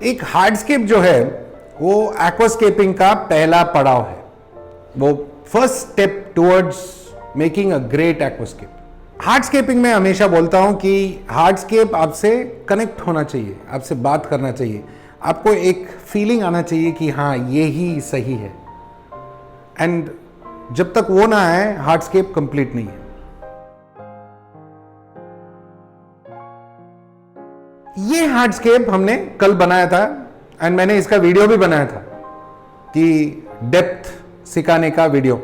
एक हार्डस्केप जो है वो एक्वास्केपिंग का पहला पड़ाव है, वो first step towards making a great aquascape. Hardscaping में हमेशा बोलता हूं कि हार्डस्केप आपसे कनेक्ट होना चाहिए, आपसे बात करना चाहिए, आपको एक फीलिंग आना चाहिए कि हाँ ये ही सही है। एंड जब तक वो ना आए हार्डस्केप कंप्लीट नहीं है। ये हार्डस्केप हमने कल बनाया था एंड मैंने इसका वीडियो भी बनाया था कि डेप्थ सिखाने का video,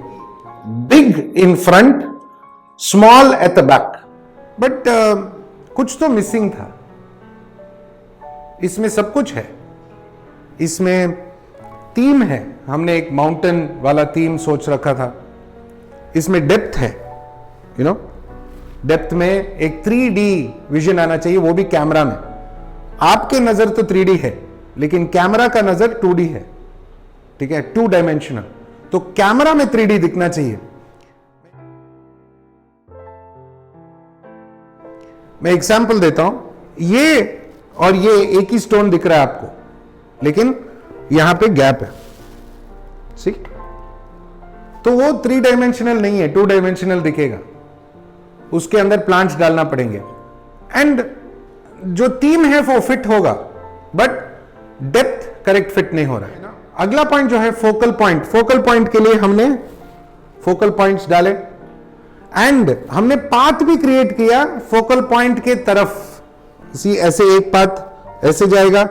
big in front small at the back, but कुछ तो मिसिंग था। इसमें सब कुछ है, इसमें थीम है, हमने एक माउंटेन वाला थीम सोच रखा था। इसमें डेप्थ है, यू नो, डेप्थ में एक 3D विजन आना चाहिए, वो भी कैमरा में। आपके नजर तो 3D है लेकिन कैमरा का नजर 2D है, ठीक है, 2 डायमेंशनल। तो कैमरा में 3D दिखना चाहिए। मैं एग्जांपल देता हूं, ये और ये एक ही स्टोन दिख रहा है आपको, लेकिन यहां पे गैप है, सी, तो वो 3 डायमेंशनल नहीं है, 2 डायमेंशनल दिखेगा। उसके अंदर प्लांट्स डालना पड़ेंगे एंड जो थीम है वो फिट होगा, बट डेप्थ करेक्ट फिट नहीं हो रहा है। अगला पॉइंट जो है फोकल पॉइंट। फोकल पॉइंट के लिए हमने फोकल पॉइंट्स डाले एंड हमने पाथ भी क्रिएट किया फोकल पॉइंट के तरफ। सी, ऐसे एक पाथ ऐसे जाएगा,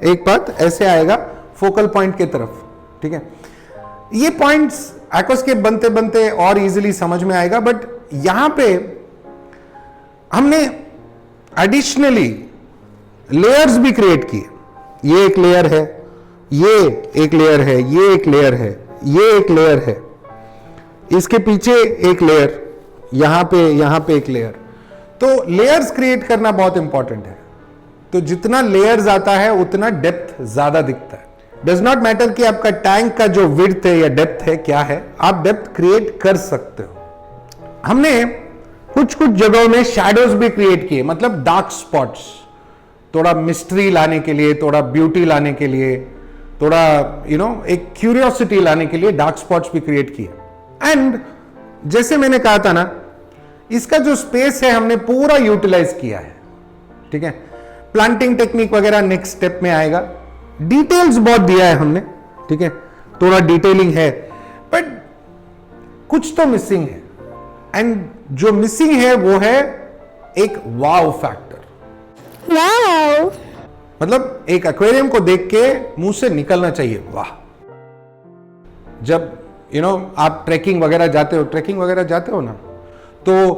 एक पाथ ऐसे आएगा फोकल पॉइंट के तरफ, ठीक है। ये पॉइंट्स एक्वास्केप बनते बनते और इजीली समझ में आएगा, बट यहां पे हमने एडिशनली लेयर्स भी क्रिएट किए। ये एक लेयर है, ये एक लेयर है, ये एक लेयर है, ये एक लेयर है, इसके पीछे एक लेयर, यहां पे एक लेयर। तो लेयर्स क्रिएट करना बहुत इंपॉर्टेंट है। तो जितना लेयर्स आता है उतना डेप्थ ज्यादा दिखता है। डज नॉट मैटर कि आपका टैंक का जो विड्थ है या डेप्थ है क्या है, आप डेप्थ क्रिएट कर सकते हो। हमने कुछ जगहों में शैडोज भी क्रिएट किए, मतलब डार्क स्पॉट्स, थोड़ा मिस्ट्री लाने के लिए, थोड़ा ब्यूटी लाने के लिए, थोड़ा एक क्यूरियोसिटी लाने के लिए डार्क स्पॉट्स भी क्रिएट किए। एंड जैसे मैंने कहा था ना, इसका जो स्पेस है हमने पूरा यूटिलाइज किया है, ठीक है। प्लांटिंग टेक्निक वगैरह नेक्स्ट स्टेप में आएगा। डिटेल्स बहुत दिया है हमने, ठीक है, थोड़ा डिटेलिंग है, बट कुछ तो मिसिंग है। एंड जो मिसिंग है वो है एक वाव फैक्टर। वाव मतलब एक एक्वेरियम को देख के मुंह से निकलना चाहिए वाह। जब आप ट्रैकिंग वगैरह जाते हो ना, तो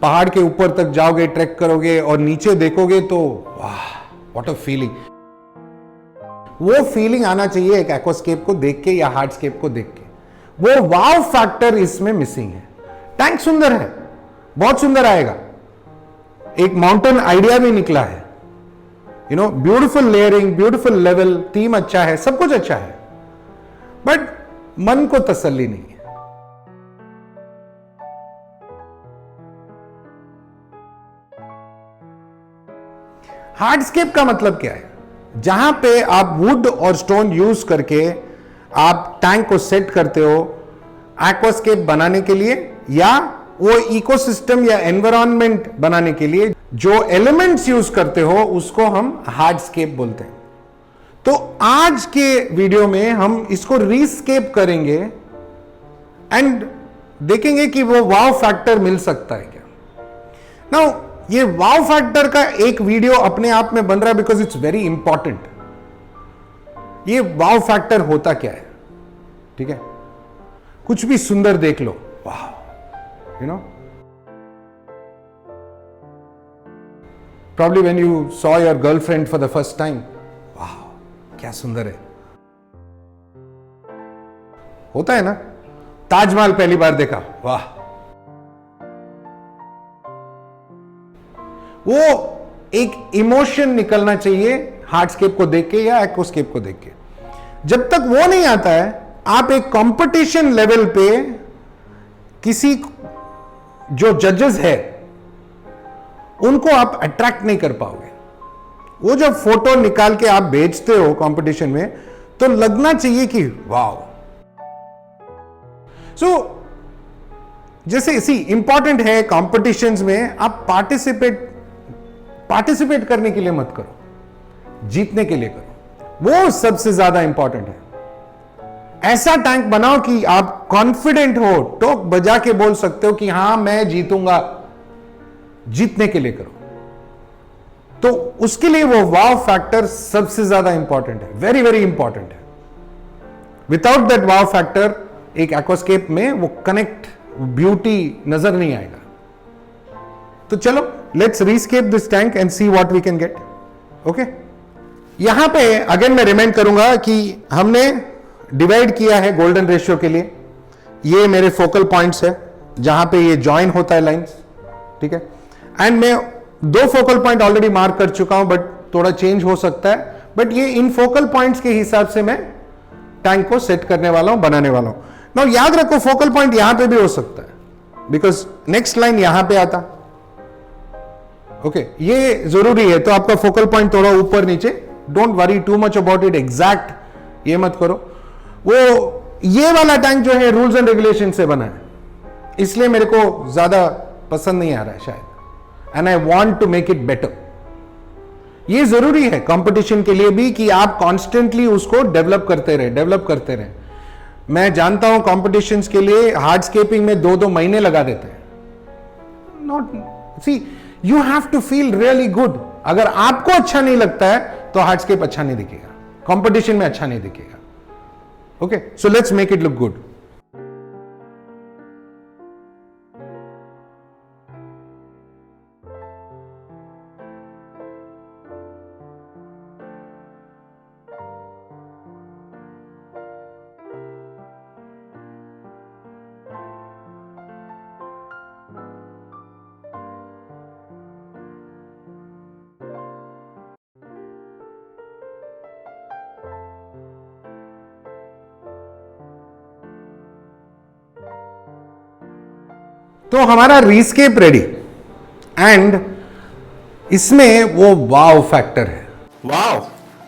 पहाड़ के ऊपर तक जाओगे, ट्रैक करोगे और नीचे देखोगे तो वाह, व्हाट अ फीलिंग। वो फीलिंग आना चाहिए एक एक्वास्केप को देख के या हार्डस्केप को देख के। वो वाव फैक्टर इसमें मिसिंग है। टैंक सुंदर है, बहुत सुंदर आएगा, एक माउंटेन आइडिया भी निकला है, beautiful layering, beautiful level, theme अच्छा है, सब कुछ अच्छा है, बट मन को तसल्ली नहीं है। हार्डस्केप का मतलब क्या है? जहां पे आप वुड और स्टोन यूज करके आप टैंक को सेट करते हो एक्वास्केप बनाने के लिए, या वो इकोसिस्टम या एनवायरनमेंट बनाने के लिए जो एलिमेंट्स यूज करते हो उसको हम हार्डस्केप बोलते हैं। तो आज के वीडियो में हम इसको रीस्केप करेंगे एंड देखेंगे कि वो वाव फैक्टर मिल सकता है क्या। नाउ ये वाव फैक्टर का एक वीडियो अपने आप में बन रहा है बिकॉज इट्स वेरी इंपॉर्टेंट। ये वाव फैक्टर होता क्या है, ठीक है। कुछ भी सुंदर देख लो, वाह, probably when you saw your girlfriend for the first time, वाह क्या सुंदर है, होता है ना। ताजमहल पहली बार देखा, वाह, वो एक इमोशन निकलना चाहिए हार्डस्केप को देख के या एक्वास्केप को देख के। जब तक वो नहीं आता है, आप एक कंपटीशन लेवल पे किसी जो जजेस है उनको आप अट्रैक्ट नहीं कर पाओगे। वो जब फोटो निकाल के आप बेचते हो कंपटीशन में, तो लगना चाहिए कि वाव। सो जैसे इसी इंपॉर्टेंट है कंपटीशंस में, आप पार्टिसिपेट करने के लिए मत करो, जीतने के लिए करो। वो सबसे ज्यादा इंपॉर्टेंट है। ऐसा टैंक बनाओ कि आप कॉन्फिडेंट हो, टोक बजा के बोल सकते हो कि हां मैं जीतूंगा। जीतने के लिए करो। तो उसके लिए वो वाव फैक्टर सबसे ज्यादा इंपॉर्टेंट है, वेरी वेरी इंपॉर्टेंट है। विदाउट दैट वाव फैक्टर एक एक्वास्केप में वो कनेक्ट, ब्यूटी नजर नहीं आएगा। तो चलो let's rescape this tank and see what we can get. Okay, यहां पे अगेन मैं रिमाइंड करूंगा कि हमने डिवाइड किया है गोल्डन रेशियो के लिए। ये मेरे फोकल पॉइंट्स है जहां पे ये ज्वाइन होता है लाइंस, ठीक है। एंड मैं 2 फोकल पॉइंट ऑलरेडी मार्क कर चुका हूं, बट थोड़ा चेंज हो सकता है। बट ये इन फोकल पॉइंट्स के हिसाब से मैं टैंक को सेट करने वाला हूं, बनाने वाला हूं। नाउ याद रखो फोकल पॉइंट यहां पे भी हो सकता है, बिकॉज नेक्स्ट लाइन यहां पे आता। ओके, ये जरूरी है। तो आपका फोकल पॉइंट थोड़ा ऊपर नीचे, don't worry too much about it, exact ये मत करो। वो ये वाला टैंक जो है रूल्स एंड रेगुलेशन से बना है, इसलिए मेरे को ज्यादा पसंद नहीं आ रहा है शायद, and I want to make it better. ये जरूरी है कंपटीशन के लिए भी कि आप कॉन्स्टेंटली उसको डेवलप करते रहे। मैं जानता हूं कॉम्पिटिशन्स के लिए हार्डस्केपिंग में 2-2 महीने लगा देते हैं। Not see, you have to feel really good. अगर आपको अच्छा नहीं लगता है तो हार्डस्केप अच्छा नहीं दिखेगा, कंपटीशन में अच्छा नहीं दिखेगा। Okay, so let's make it look good. तो हमारा रीस्केप रेडी, एंड इसमें वो वाव फैक्टर है। वाओ,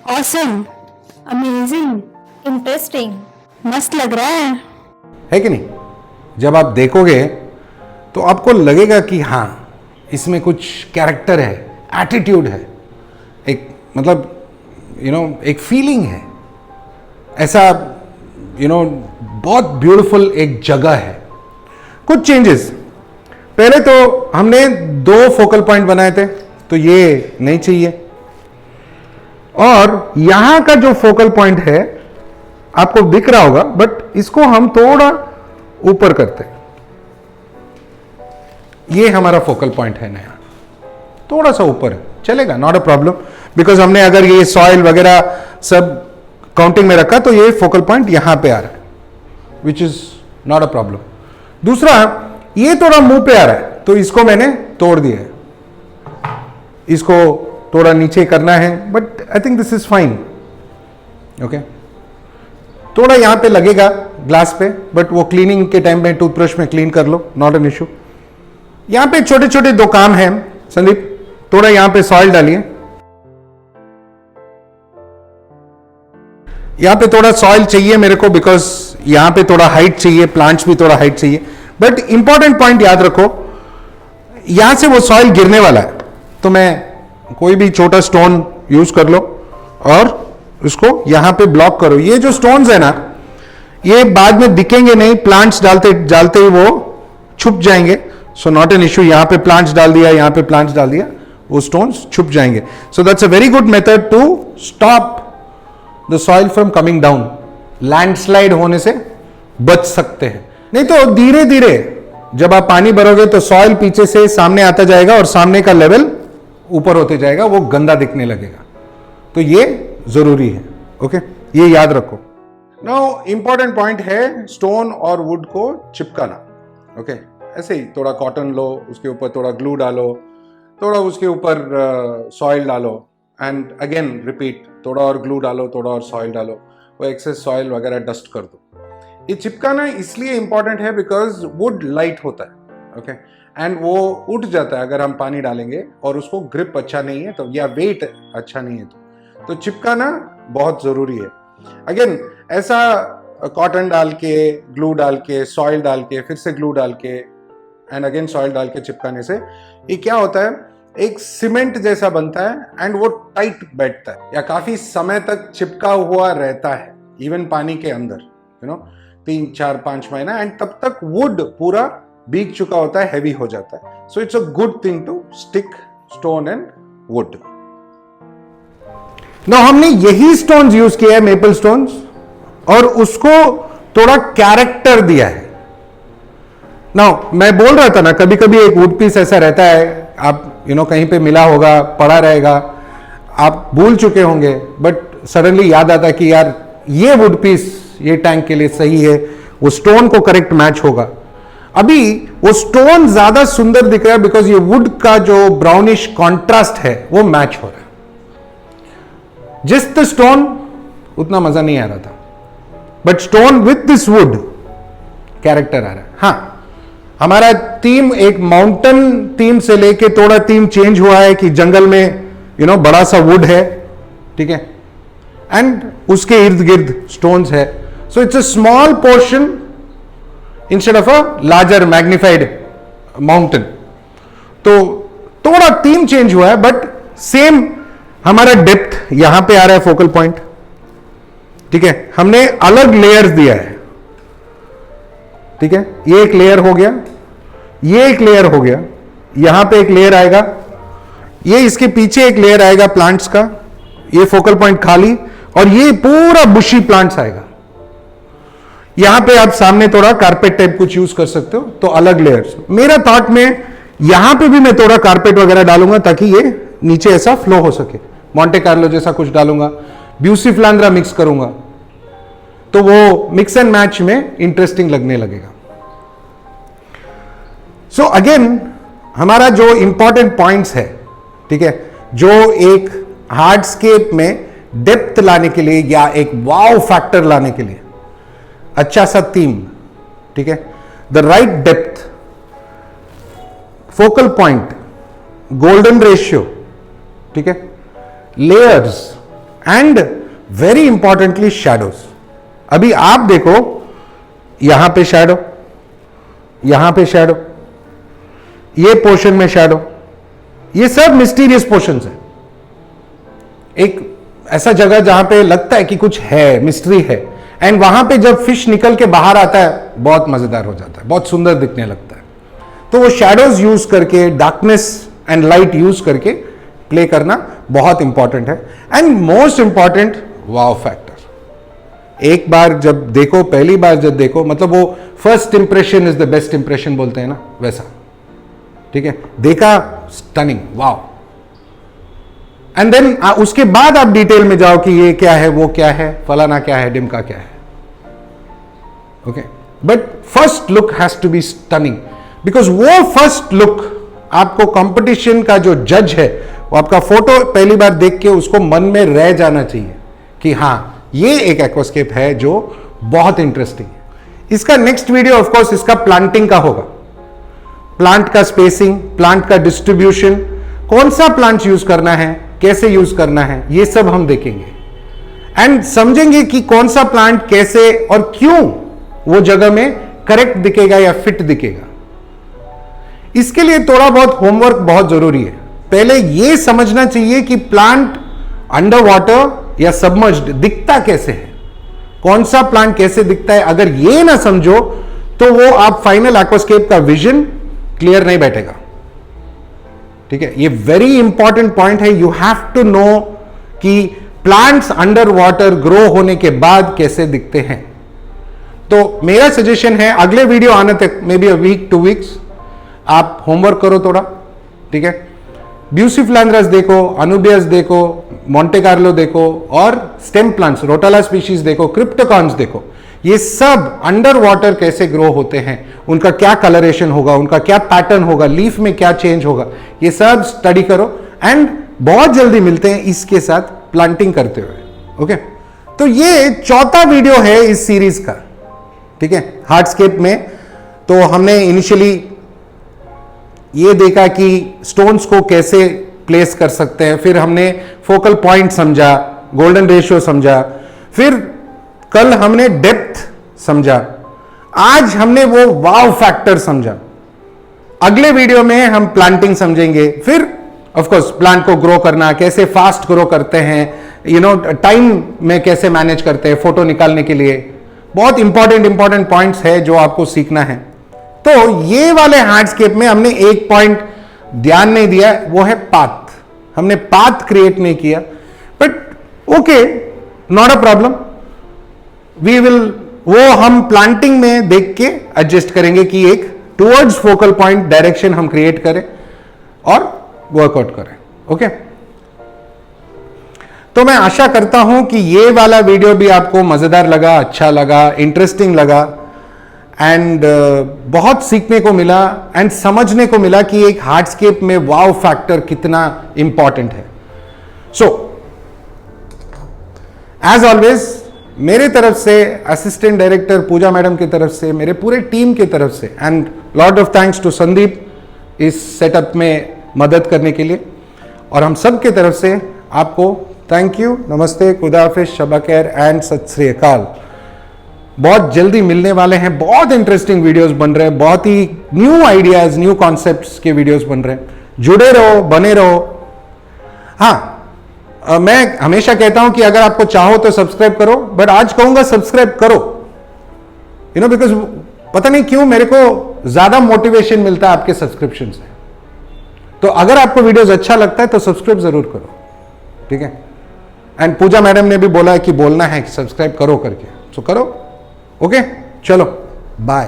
ऑसम, अमेजिंग, इंटरेस्टिंग, मस्त लग रहा है कि नहीं? जब आप देखोगे तो आपको लगेगा कि हाँ इसमें कुछ कैरेक्टर है, एटीट्यूड है, एक मतलब एक फीलिंग है। ऐसा बहुत ब्यूटीफुल एक जगह है। कुछ चेंजेस, पहले तो हमने 2 फोकल पॉइंट बनाए थे, तो ये नहीं चाहिए। और यहां का जो फोकल पॉइंट है आपको दिख रहा होगा, बट इसको हम थोड़ा ऊपर करते हैं। ये हमारा फोकल पॉइंट है नया, थोड़ा सा ऊपर है, चलेगा, नॉट अ प्रॉब्लम। बिकॉज हमने अगर ये सॉइल वगैरह सब काउंटिंग में रखा तो ये फोकल पॉइंट यहां पे आ रहा है, which is not a problem. दूसरा, ये थोड़ा मुंह पे आ रहा है, तो इसको मैंने तोड़ दिया है। इसको थोड़ा नीचे करना है, but I think this is fine. Okay, थोड़ा यहां पे लगेगा ग्लास पे, बट वो क्लीनिंग के टाइम में टूथब्रश में क्लीन कर लो, नॉट एन इशू। यहां पे छोटे छोटे 2 काम हैं। संदीप, थोड़ा यहां पे सॉइल डालिए। यहां पे थोड़ा सॉइल चाहिए मेरे को, बिकॉज यहां पे थोड़ा हाइट चाहिए, प्लांट्स भी थोड़ा हाइट चाहिए। बट इंपॉर्टेंट पॉइंट याद रखो, यहां से वो सॉइल गिरने वाला है, तो मैं कोई भी छोटा स्टोन यूज कर लो और उसको यहां पे ब्लॉक करो। ये जो स्टोन्स है ना, ये बाद में दिखेंगे नहीं, प्लांट्स डालते डालते ही वो छुप जाएंगे। सो नॉट एन इश्यू, यहां पे प्लांट्स डाल दिया, यहां पे प्लांट्स डाल दिया, वो स्टोन्स छुप जाएंगे। So that's a very good method to stop the soil from coming down. Landslide होने से बच सकते हैं। नहीं तो धीरे धीरे जब आप पानी भरोगे तो सॉइल पीछे से सामने आता जाएगा और सामने का लेवल ऊपर होते जाएगा, वो गंदा दिखने लगेगा। तो ये जरूरी है। ओके, ये याद रखो। नाउ इंपॉर्टेंट पॉइंट है स्टोन और वुड को चिपकाना। ओके, ऐसे ही थोड़ा कॉटन लो, उसके ऊपर थोड़ा ग्लू डालो, थोड़ा उसके ऊपर सॉइल डालो, एंड अगेन रिपीट, थोड़ा और ग्लू डालो, थोड़ा और सॉइल डालो, वो एक्सेस सॉइल वगैरह डस्ट कर दो। ये चिपकाना इसलिए इंपॉर्टेंट है बिकॉज वुड लाइट होता है। ओके, एंड वो उठ जाता है अगर हम पानी डालेंगे और उसको ग्रिप अच्छा नहीं है तो, या वेट अच्छा नहीं है तो चिपकाना बहुत जरूरी है। अगेन ऐसा कॉटन डाल के, ग्लू डाल के, सॉइल डाल के, फिर से ग्लू डाल के एंड अगेन सॉइल डाल के चिपकाने से ये क्या होता है, एक सीमेंट जैसा बनता है एंड वो टाइट बैठता है या काफी समय तक चिपका हुआ रहता है, इवन पानी के अंदर 3, 4, 5 महीना, एंड तब तक वुड पूरा भीग चुका होता है, हैवी हो जाता है। So it's a good thing to stick stone and wood. Now हमने यही स्टोन्स यूज किया है, मेपल स्टोन्स, और उसको थोड़ा कैरेक्टर दिया है। नाउ मैं बोल रहा था ना, कभी कभी एक वुड पीस ऐसा रहता है, आप कहीं पे मिला होगा, पड़ा रहेगा, आप भूल चुके होंगे, बट सडनली याद आता कि यार ये वुड पीस ये टैंक के लिए सही है, वो स्टोन को करेक्ट मैच होगा। अभी वो स्टोन ज्यादा सुंदर दिख रहा है बिकॉज ये वुड का जो ब्राउनिश कॉन्ट्रास्ट है वो मैच हो रहा है। जस्ट द स्टोन उतना मजा नहीं आ रहा था, but stone with this wood character आ रहा है। हाँ, हमारा थीम एक माउंटेन थीम से लेके थोड़ा थीम चेंज हुआ है कि जंगल में बड़ा सा वुड है, ठीक है, एंड उसके इर्द गिर्द स्टोन्स है। So it's a small portion instead of a larger magnified mountain. तो थोड़ा थीम चेंज हुआ है, बट सेम हमारा डेप्थ यहां पे आ रहा है, फोकल पॉइंट, ठीक है। हमने अलग लेयर्स दिया है, ठीक है, ये एक लेयर हो गया, ये एक लेयर हो गया, यहां पे एक लेयर आएगा, ये इसके पीछे एक लेयर आएगा प्लांट्स का, ये फोकल पॉइंट खाली, और ये पूरा बुशी प्लांट्स आएगा। यहां पे आप सामने थोड़ा कारपेट टाइप कुछ यूज कर सकते हो, तो अलग लेयर्स। मेरा थॉट में यहां पे भी मैं थोड़ा कारपेट वगैरह डालूंगा ताकि ये नीचे ऐसा फ्लो हो सके, मॉन्टे कार्लो जैसा कुछ डालूंगा, ब्यूसीफ्लांद्रा मिक्स करूंगा, तो वो मिक्स एंड मैच में इंटरेस्टिंग लगने लगेगा। सो अगेन हमारा जो इंपॉर्टेंट पॉइंट्स है, ठीक है, जो एक हार्डस्केप में डेप्थ लाने के लिए या एक वाव फैक्टर लाने के लिए अच्छा सा थीम, ठीक है, the right depth, focal point, golden ratio, ठीक है, layers and very importantly shadows. अभी आप देखो, यहां पे शैडो, यहां पे शैडो, ये पोर्शन में शैडो, ये सब मिस्टीरियस पोर्शंस है। एक ऐसा जगह जहां पे लगता है कि कुछ है, मिस्ट्री है, एंड वहां पे जब फिश निकल के बाहर आता है बहुत मजेदार हो जाता है, बहुत सुंदर दिखने लगता है। तो वो शैडोज यूज करके, डार्कनेस एंड लाइट यूज करके प्ले करना बहुत इंपॉर्टेंट है। And most important, wow factor. एक बार जब देखो, पहली बार जब देखो, मतलब वो first impression is the best impression बोलते हैं ना, वैसा, ठीक है, देखा स्टनिंग, वाव, एंड देन उसके बाद आप डिटेल में जाओ कि ये क्या है, वो क्या है, फलाना क्या है, डिमका क्या है, okay. But first look has to be stunning, because वो फर्स्ट लुक आपको कंपटीशन का जो जज है, वो आपका फोटो पहली बार देख के उसको मन में रह जाना चाहिए कि हाँ, ये एक एक्वास्केप है जो बहुत इंटरेस्टिंग है। इसका नेक्स्ट वीडियो ऑफ कोर्स इसका प्लांटिंग का होगा, प्लांट का स्पेसिंग, प्लांट का डिस्ट्रीब्यूशन, कौन सा प्लांट यूज करना है, कैसे यूज करना है, ये सब हम देखेंगे एंड समझेंगे कि कौन सा प्लांट कैसे और क्यों वो जगह में करेक्ट दिखेगा या फिट दिखेगा। इसके लिए थोड़ा बहुत होमवर्क बहुत जरूरी है। पहले ये समझना चाहिए कि प्लांट अंडर वाटर या सबमर्ज्ड दिखता कैसे है, कौन सा प्लांट कैसे दिखता है। अगर ये ना समझो तो वो आप फाइनल एक्वास्केप का विजन क्लियर नहीं बैठेगा, ठीक है। ये वेरी इंपॉर्टेंट पॉइंट है। यू हैव टू नो कि प्लांट्स अंडर वाटर ग्रो होने के बाद कैसे दिखते हैं। तो मेरा सजेशन है अगले वीडियो आने तक, may be a week 2 weeks, आप होमवर्क करो थोड़ा, ठीक है। ब्यूसीफ्लांद्रस देखो, अनुबियस देखो, मॉन्टे कार्लो देखो, और स्टेम प्लांट्स, रोटाला स्पीशीज देखो, क्रिप्टोकॉन्स देखो। ये सब अंडर वाटर कैसे ग्रो होते हैं, उनका क्या कलरेशन होगा, उनका क्या पैटर्न होगा, लीफ में क्या चेंज होगा, ये सब स्टडी करो। एंड बहुत जल्दी मिलते हैं इसके साथ प्लांटिंग करते हुए, ओके। तो ये चौथा वीडियो है इस सीरीज का, ठीक है, हार्डस्केप में। तो हमने इनिशियली ये देखा कि स्टोन्स को कैसे प्लेस कर सकते हैं, फिर हमने फोकल पॉइंट समझा, गोल्डन रेशियो समझा, फिर कल हमने डेप्थ समझा, आज हमने वो वाव फैक्टर समझा। अगले वीडियो में हम प्लांटिंग समझेंगे, फिर ऑफ कोर्स प्लांट को ग्रो करना, कैसे फास्ट ग्रो करते हैं, टाइम में कैसे मैनेज करते हैं फोटो निकालने के लिए। बहुत इंपॉर्टेंट पॉइंट्स है जो आपको सीखना है। तो ये वाले हार्डस्केप में हमने एक पॉइंट ध्यान नहीं दिया, वो है पाथ। हमने पाथ क्रिएट नहीं किया, but okay, not a problem, we will, वो हम प्लांटिंग में देख के एडजस्ट करेंगे कि एक टुवर्ड्स फोकल पॉइंट डायरेक्शन हम क्रिएट करें और वर्कआउट करें। ओके, तो मैं आशा करता हूं कि ये वाला वीडियो भी आपको मजेदार लगा, अच्छा लगा, इंटरेस्टिंग लगा एंड बहुत सीखने को मिला एंड समझने को मिला कि एक हार्डस्केप में वाव फैक्टर कितना इंपॉर्टेंट है। सो एज ऑलवेज मेरे तरफ से, असिस्टेंट डायरेक्टर पूजा मैडम की तरफ से, मेरे पूरे टीम की तरफ से, and lot of thanks to Sandeep इस सेटअप में मदद करने के लिए, और हम सब की तरफ से आपको थैंक यू, नमस्ते, खुदा हाफिज़, शब खैर एंड सत श्री अकाल। बहुत जल्दी मिलने वाले हैं, बहुत इंटरेस्टिंग वीडियोस बन रहे हैं, बहुत ही न्यू आइडियाज, न्यू कॉन्सेप्ट्स के वीडियोस बन रहे हैं। जुड़े रहो, बने रहो। हाँ, मैं हमेशा कहता हूं कि अगर आपको चाहो तो सब्सक्राइब करो, बट आज कहूंगा सब्सक्राइब करो, बिकॉज पता नहीं क्यों मेरे को ज्यादा मोटिवेशन मिलता है आपके सब्सक्रिप्शन से। तो अगर आपको वीडियोस अच्छा लगता है तो सब्सक्राइब जरूर करो, ठीक है। एंड पूजा मैडम ने भी बोला है कि बोलना है कि सब्सक्राइब करो करके, सो करो। ओके, चलो बाय।